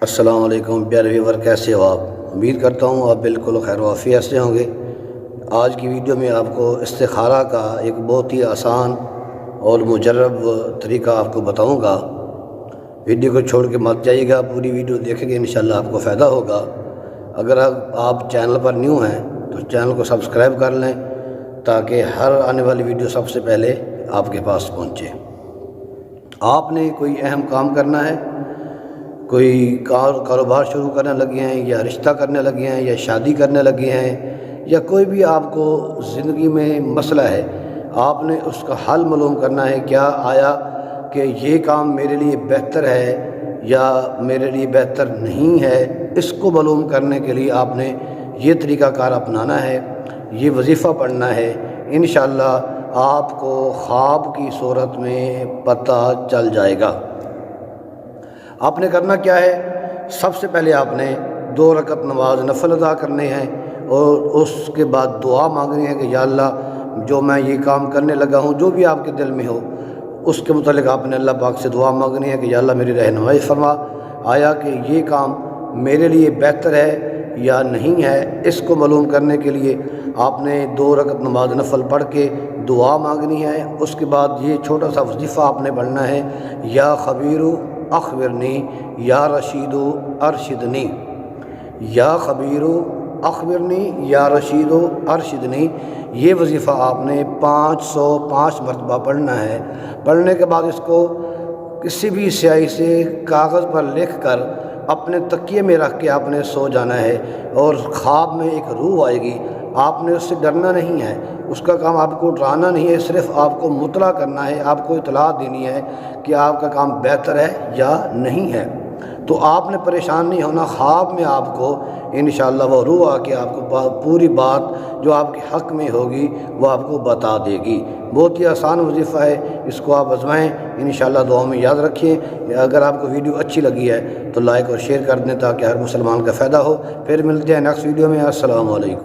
السلام علیکم پیارے ویور، کیسے ہو آپ؟ امید کرتا ہوں آپ بالکل خیر و عافیت سے ہوں گے۔ آج کی ویڈیو میں آپ کو استخارہ کا ایک بہت ہی آسان اور مجرب طریقہ آپ کو بتاؤں گا۔ ویڈیو کو چھوڑ کے مت جائیے گا، پوری ویڈیو دیکھیں گے، انشاءاللہ آپ کو فائدہ ہوگا۔ اگر آپ چینل پر نیو ہیں تو چینل کو سبسکرائب کر لیں تاکہ ہر آنے والی ویڈیو سب سے پہلے آپ کے پاس پہنچے۔ آپ نے کوئی اہم کام کرنا ہے، کوئی کاروبار شروع کرنے لگے ہیں، یا رشتہ کرنے لگے ہیں، یا شادی کرنے لگے ہیں، یا کوئی بھی آپ کو زندگی میں مسئلہ ہے، آپ نے اس کا حل معلوم کرنا ہے۔ کیا آیا کہ یہ کام میرے لیے بہتر ہے یا میرے لیے بہتر نہیں ہے، اس کو معلوم کرنے کے لیے آپ نے یہ طریقہ کار اپنانا ہے، یہ وظیفہ پڑھنا ہے۔ انشاءاللہ آپ کو خواب کی صورت میں پتہ چل جائے گا۔ آپ نے کرنا کیا ہے؟ سب سے پہلے آپ نے 2 رکعت نماز نفل ادا کرنے ہیں، اور اس کے بعد دعا مانگنی ہے کہ یا اللہ، جو میں یہ کام کرنے لگا ہوں، جو بھی آپ کے دل میں ہو، اس کے متعلق آپ نے اللہ پاک سے دعا مانگنی ہے کہ یا اللہ میری رہنمائی فرما، آیا کہ یہ کام میرے لیے بہتر ہے یا نہیں ہے۔ اس کو معلوم کرنے کے لیے آپ نے 2 رکعت نماز نفل پڑھ کے دعا مانگنی ہے۔ اس کے بعد یہ چھوٹا سا وظیفہ آپ نے پڑھنا ہے، یا خبیر اخبرنی یا رشید ارشدنی، یا خبیر اخبرنی یا رشید ارشدنی۔ یہ وظیفہ آپ نے 505 مرتبہ پڑھنا ہے۔ پڑھنے کے بعد اس کو کسی بھی سیاہی سے کاغذ پر لکھ کر اپنے تکیے میں رکھ کے آپ نے سو جانا ہے، اور خواب میں ایک روح آئے گی، آپ نے اس سے ڈرنا نہیں ہے، اس کا کام آپ کو ڈرانا نہیں ہے، صرف آپ کو مطلع کرنا ہے، آپ کو اطلاع دینی ہے کہ آپ کا کام بہتر ہے یا نہیں ہے۔ تو آپ نے پریشان نہیں ہونا، خواب میں آپ کو انشاءاللہ وہ روح آ کے آپ کو پوری بات جو آپ کے حق میں ہوگی وہ آپ کو بتا دے گی۔ بہت ہی آسان وظیفہ ہے، اس کو آپ آزمائیں، انشاءاللہ دعاؤں میں یاد رکھیں۔ اگر آپ کو ویڈیو اچھی لگی ہے تو لائک اور شیئر کر دیں تاکہ ہر مسلمان کا فائدہ ہو۔ پھر ملتے ہیں نیکسٹ ویڈیو میں۔ السلام علیکم۔